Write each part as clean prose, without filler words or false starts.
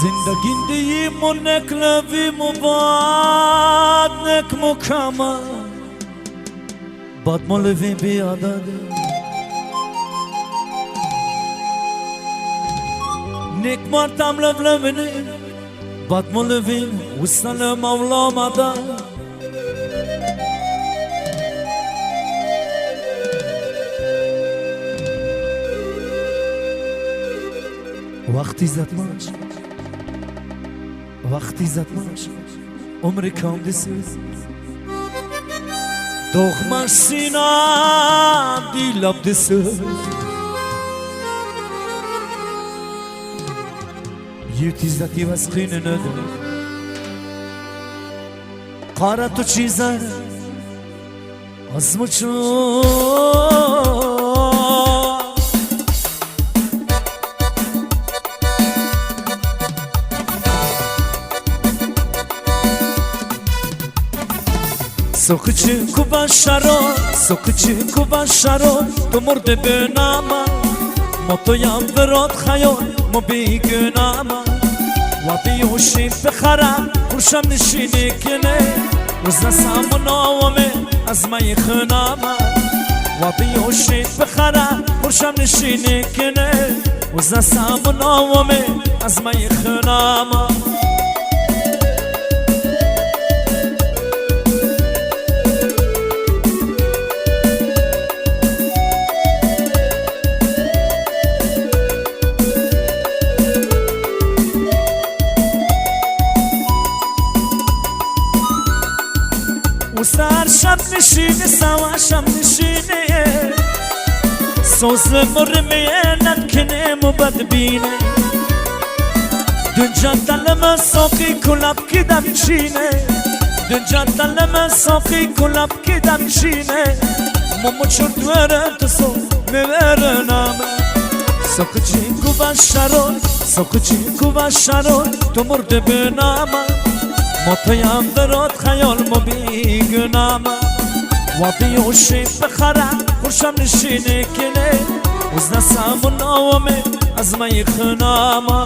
زندگی منک لوی مباد نک مکمل باد مولوی بیاداد نک مرتم لبلبنی باد مولوی وصل مولا مدار وقتی زدماش عمری کام دسیز دخمش سینم دی لب دسیز یه تیزدتی وزخین نده قاره تو چیزه از مچون سوکچی کوبا شرار تو مرده به نامه ما تو یم برات خیال ما بیگنامه و بیوشی بخرم پرشم نشینی کنه روز نسام نامه از مای خنامه و بیوشی بخرم پرشم نشینی کنه روز نسام نامه از مای خنامه و سر شب نشینه سوا شب نشینه سوز مرمیه نکنه مبد بینه دنجا دلم ساقی کلاب کدم چینه دنجا دلم ساقی کلاب کدم چینه ممو چرد ورم تو سو میبره نامه ساقچی کوبا شرار تو مرده به نامه ما تویم برات خیال ما بیگنامه و بیوشی بخرم پرشم نشینه کنه وز نسام نامه از مای خنامه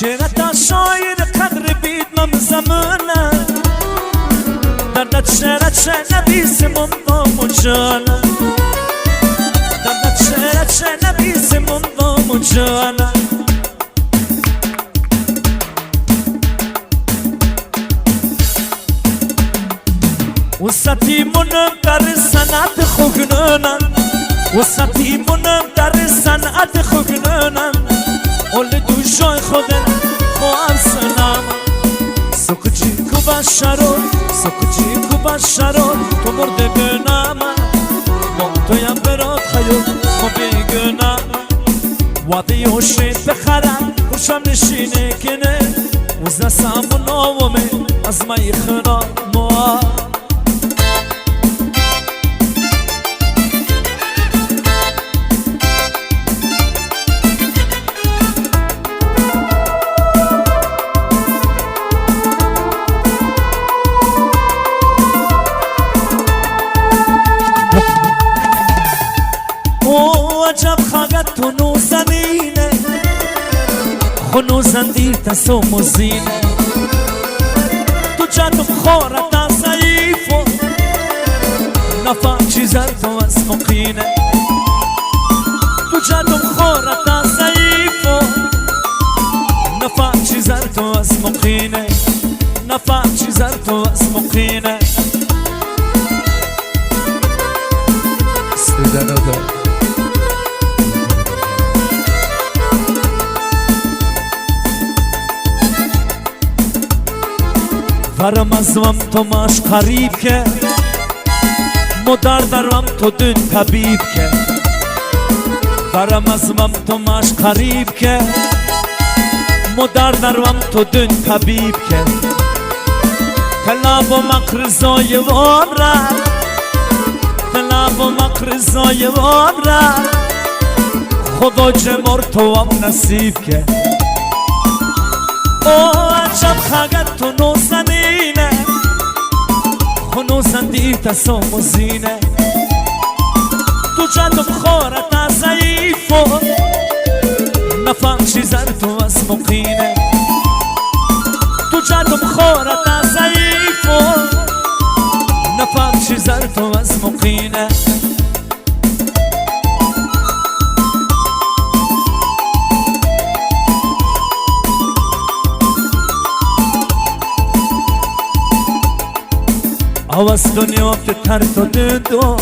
شعرتا شایر قدر بید مم زمانه دردت شعرت نبیس من و جانه دردت شعرت نبیس من و جانه و سطی منم در صنعت خوگنانم و سطی منم در صنعت خوگنانم اول دوشای خودم خواهم سنم سوکچی کوبا شرار تو مرده به نامه ما تویم برات خیال ما بیگنامه و بیوشی بخرم پرشم نشینه کنه وز نسام نامه از مای خنامه عجب خاگت تو نوزنینه خنوزن دیر تا سوموزینه تو جاتم خورتا ضعیفو نفهم چیزر تو از مقینه تو جاتم خورتا ضعیفو نفهم چیزر تو از مقینه نفهم چیزر تو از مقینه استدانو دار ورم ازم تو ماش قریب که مدار درم تو دن طبیب که ورم ازم تو ماش قریب که مدار درم تو دن طبیب که کلاب و مقر زای وام را کلاب و مقر زای وام را خدا جمار تو هم نصیب که او عجب خگت تو نوزنینه خنوزن دیتا ساموزینه تو جدم خورت از ضعیفو نفهم چیزر تو از مقینه تو جدم خورت از ضعیفو نفهم چیزر تو از مقینه آواز دنیا که تر تو دیدو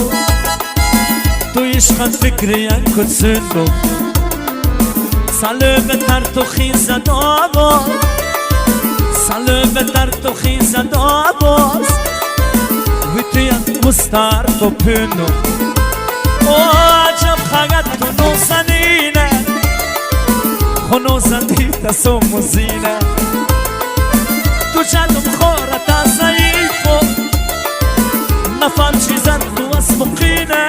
تو عشقت فکری کد سندو ساله بتر تو خیزد آواز ساله بتر تو خیزد آواز وی تویت مستر تو پنو او عجب خگت تو نوزنینه خنوزن دیتا سوموزینه تو جدم خورت از ضعیفو نفهم چیزن تو از مقینه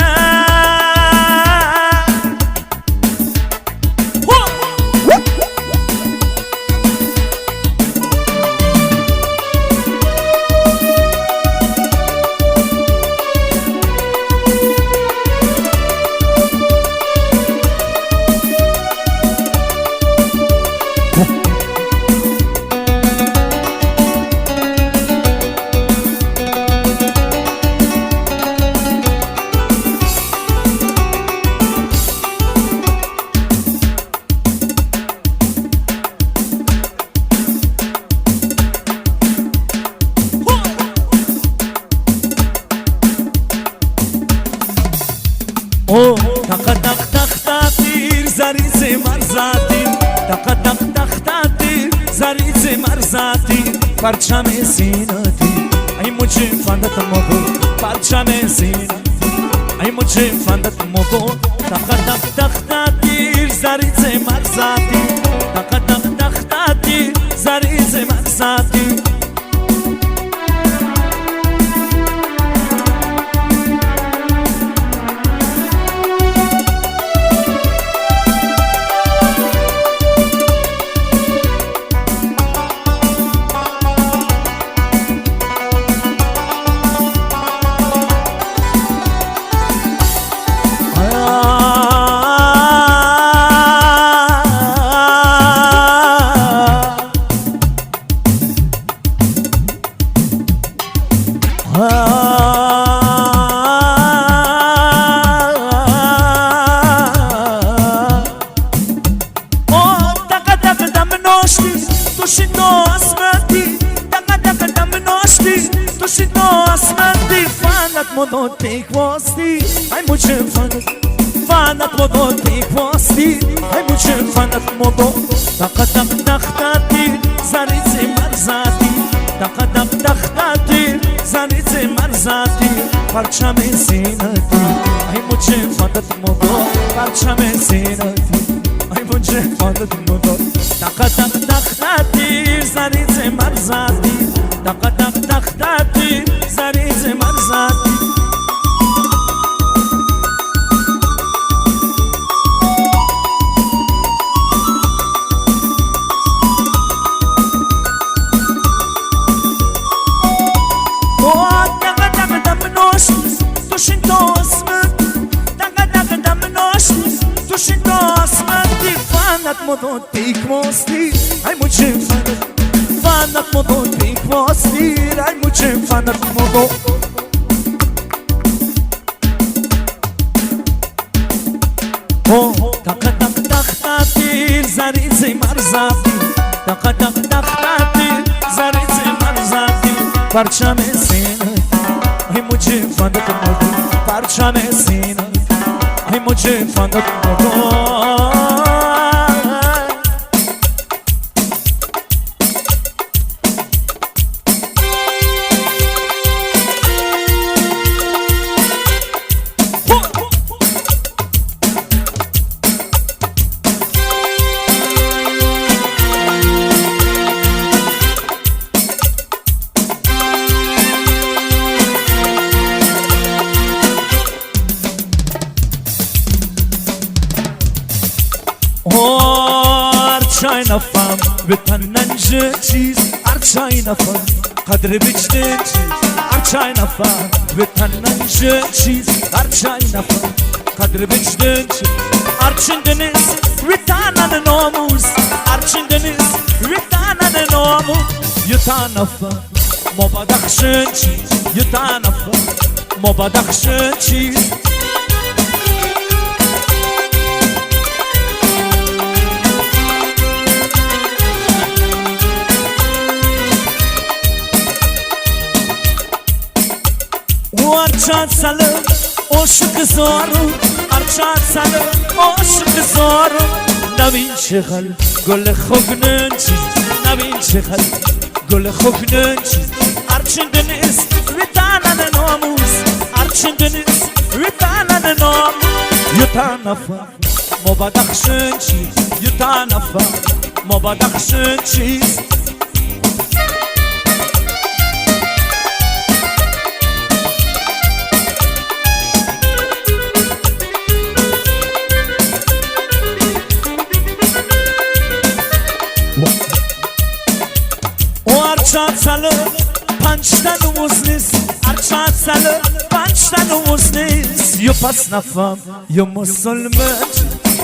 او تق تق تق تیر زریز مرزاتی تق تق تق تیر زریز مرزاتی پرچم سیناتی ای مجھے فندت مبو پرچم سیناتی ای مجھے فندت مبو تق تق تق تیر زریز مرزاتی تق تق تق تیر زریز مرزاتی مدو تیک واستی ای مجھے فانت مدو تیک واستی ای مجھے فانت مدو تق تق تق تیر زریز مرزاتی تق تق تق تیر زریز مرزاتی پرچم سیناتی ای مجھے فانت مدو پرچم سیناتی ای مجھے فانت مدو تق تق تق تیر زریز مرزاتی تق تق تق تیر زریز مرزاتی مدو تیک واستی ای مجھے فانت مدو تیک واستی ای مجھے فانت مدو تق تق تق تیر زریز مرزاتی تق تق تق تیر زریز مرزاتی پرچم سیناتی ای مجھے فانت مدو پرچم سیناتی ای مجھے فانت مدو نفهم بتننج چیز ارچای نفهم قدر بجدن چیز ارچای نفهم بتننج چیز ارچای نفهم قدر بجدن چیز ارچندنیز ویتانن ناموز ارچندنیز ویتانن ناموز یتانفهم مبادخشن چیز یتانفهم مبادخشن چیز Arçat salı aşık zoru Arçat salı aşık zoru Navin şehal gül khognen çiz Navin şehal gül khognen çiz Arçındınız vitanan namus Arçındınız vitanan namus Yutanafa mobadakhşın çiz Yutanafa mobadakhşın çiz Arçat salı pançtan umuznis Arçat salı pançtan umuznis Yupas nafam yu musulman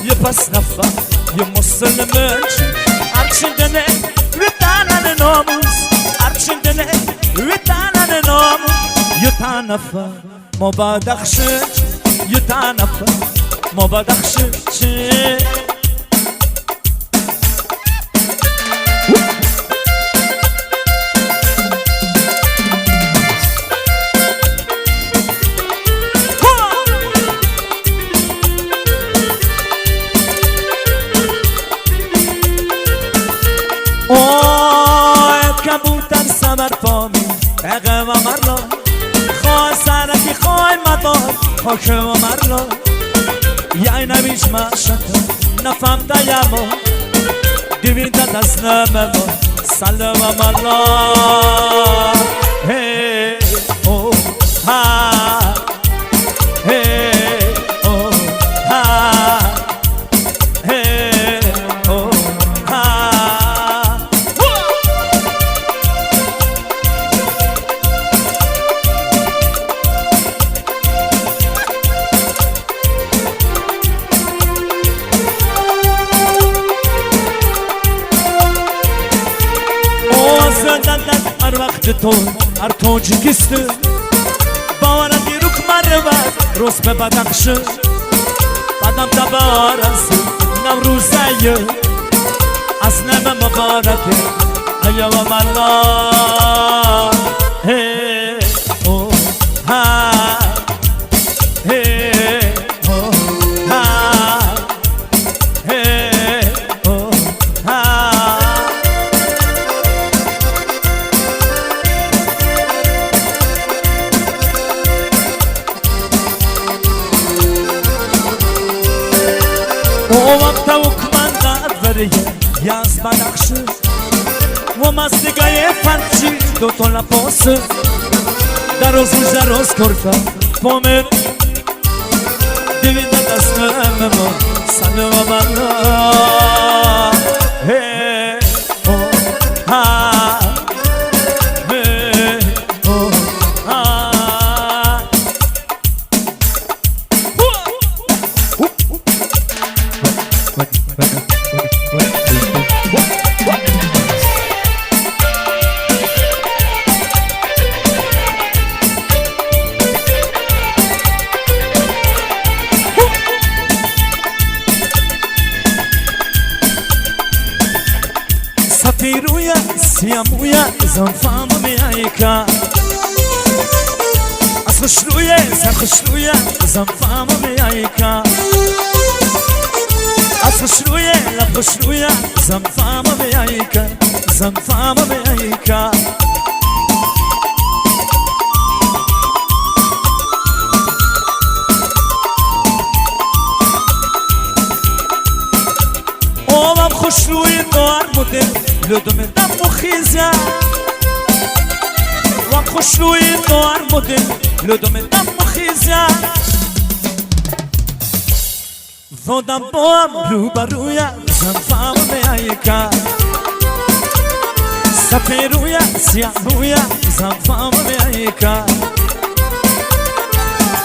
Yupas nafam yu musulman Arçındene vitanan namus Arçındene vitanan namus Yutanafa mobadakhşın Yutanafa mobadakhşın کبوتر سمر پامی اقم مرلا خواه سرکی خواه مدار حاکم مرلا یای نمیش مشکل نفهم دیما دوین دا دست نمما سلم مرلا هی او ها هی او ها هی او تو هر توجیکیست باوردی رو کمره بر روز به بدخشه بدم تبارست نوروزه از نم مبارکه ایام ملا هی او ها هی او ها هی او ها وقت وکمان قدره یاز بدخشه و مستگاه فرچی دوتا لپاسه در روز کرفه پامر دوید دست ما سلم ملا هی او ها هی او ها سفیرویا سیامویا زنفام میایکا از خوشرویا سرخوشرویا زنفام میایکا از خوشرویا لبخوشرویا زنفام میایکا زنفام میایکا اوام خوشروی نوار بوده لدوم دم مخیزه وام خوشروی نوار بوده لدوم دم مخیزه خودم با هم روبروی زنفام میایی که سپیروی سیاه روی زنفام میایی که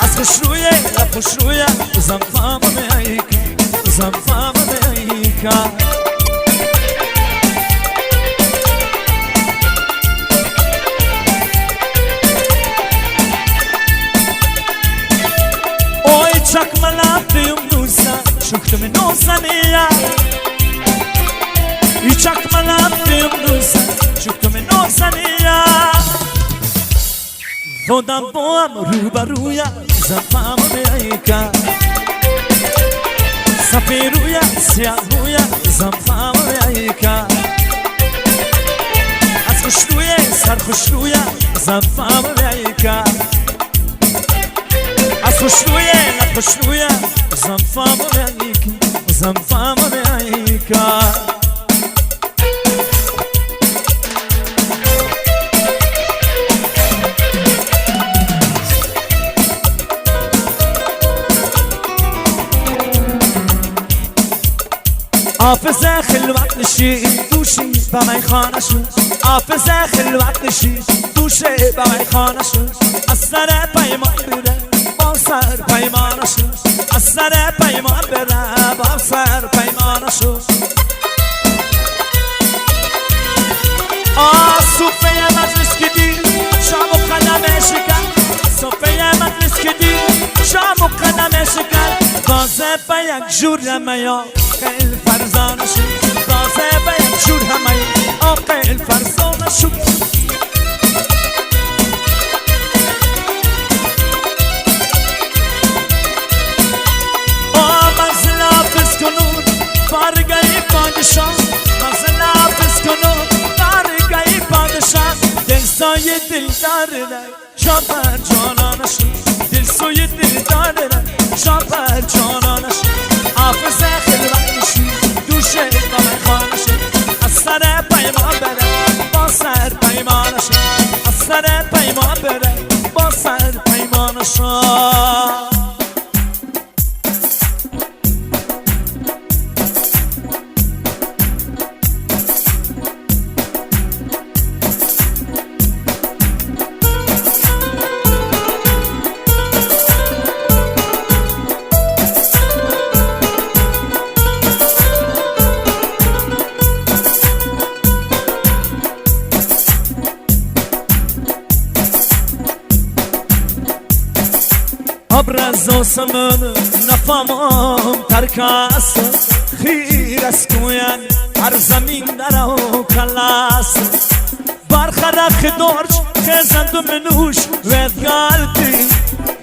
از خوش روی لب خوش روی زنفام میایی که زنفام میایی که Çakma laptım nusa Şuktum nusaniya Çakma laptım nusa Şuktum nusaniya Vodam boam rubaruya Zanfam meyka Safiruya siyahuya Zanfam meyka Az kuşluya sarkuşluya Zanfam meyka Az kuşluya خوشرویه زنفام میایی زنفام میایی حافظه خلوت نشی دوشی به من خانه شد حافظه خلوت نشی دوشی به من خانه شد از سر پیمان بره با سر پیمانشو از سر پیمان بره با سر پیمانشو صوفه مجلس که دیر شام و قدم شکن صوفه مجلس که دیر شام و قدم شکن بازه به یک جور همه خیل فرزانشو بازه به یک جور همه خیل فرزانشو بارگاهی پادشاه مازن حافظ کنو بارگاهی پادشاه دل سوی دل داره شابر جانانشو دل سوی دل داره شابر جانانشو حافظ خلوت نشی دوشه با من خانشو از سر پیمان بره با سر پیمانشو از سر پیمان بره با سر پیمانشو ابرز آسمان نفهمم ترک است خیر است کوین هر زمین در او کلاس برخرخ دارچ خزند منوش ودگالتی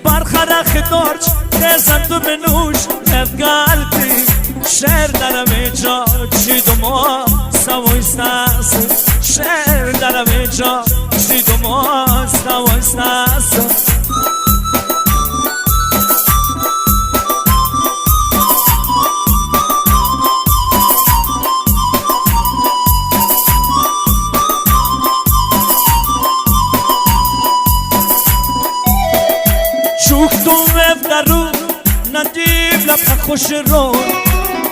برخرخ دارچ خزند منوش ودگالتی شهر در میجا چی دوما سویستاس شهر در میجا چی دوما سویستاس شوختو وف درو ندیب لب خوش رو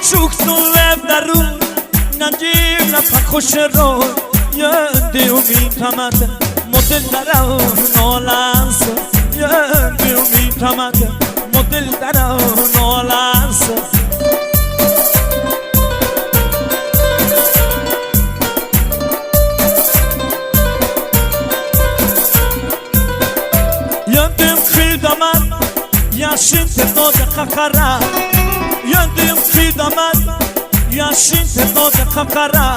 شوختو وف درو ندیب لب خوش رو یندی امید تمت مدل درو نولانس یندی امید تمت مدل درو نولانس یندیم خیدمت یاشین تداد خکره یندیم خیدمت یاشین تداد خکره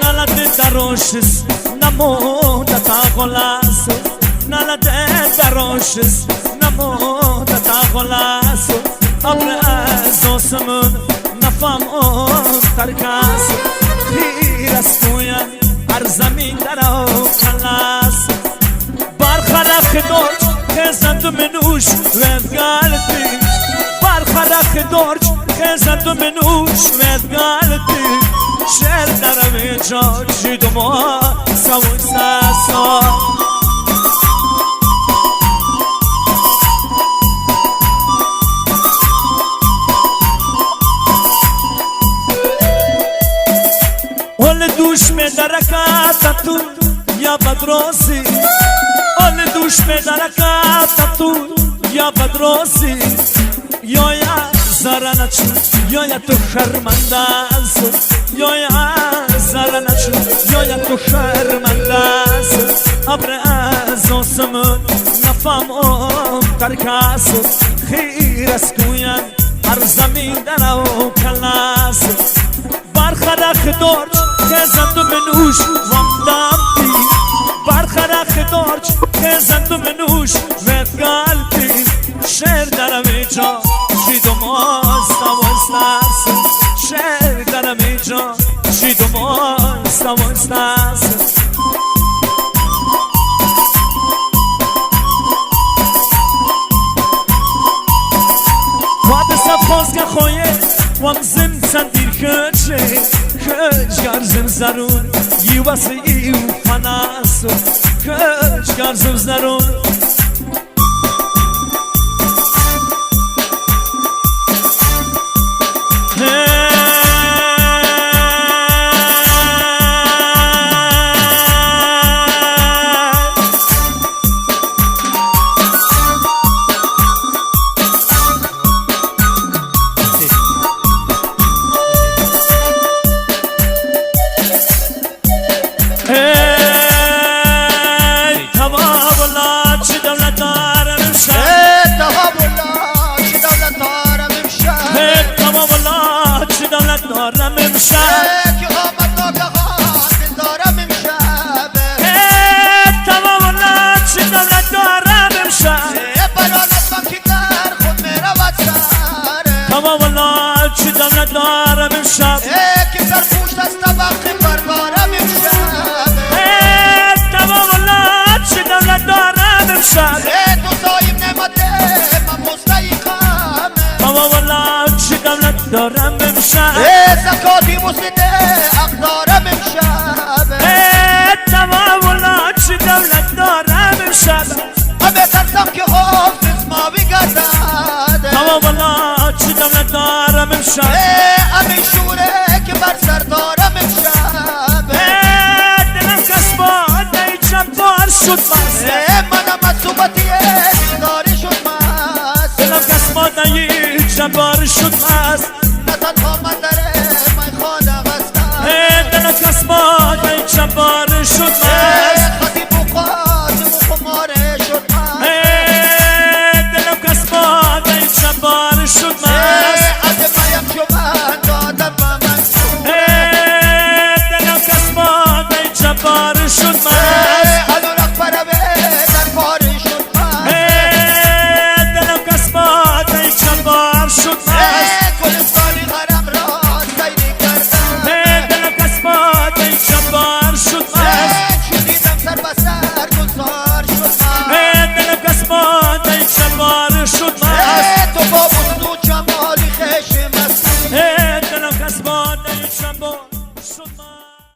نلده دروشس نموده تا غلاس نلده دروشس نموده تا غلاس ابر از آسمون نفهمم ترکاس خیر است کوین هر زمین در او کلاس برخرخ دارچ خزند منوش ودگالتی برخرخ دارچ خزند منوش ودگالتی شهر در میجا چی دوما سوی ساسا درکت تو یا بدروسی یا زرنچ یا تو شرمنده است یا زرنچ یا تو شرمنده است ابر از آسمان نفهمم ترکاس خیر است کویان هر زمین در او کلاس برخرخ دورج خزند منوش ومدام تی برخرخ دورج خزند منوش وید قلبی شعر درم اینجا جیدم آستا و استاس شعر درم اینجا جیدم آستا و استاس خواست که خویه وام زم سندیر کچه کچ گرزم زرون یواسی ایو فناسو کچ گرزم زرون دارم امشب که سرپوشت از طبق بردارم امشب تمام الله چه دولت دارم امشب تو صاحب نعمته من مستحقم تمام الله چه دولت دارم امشب زکاتی مسنده حق دارم امشب تمام الله چه دولت دارم امشب همه ترسم که حافظ ما بگردد تمام الله چه دولت دارم امشب همین شوره که بر سر دارم امشب دلم کسبانه جبار شد مست منم از صوبتی داری شد مست دلم کسبانه جبار شد مست نه تنها من داره من خانه هستم دلم کسبانه جبار شد مست خطیب و قاسم و خماره شد مست دلم کسبانه جبار شد مست از پایم شوند دادم و من دلم کسبانه جبار شد مست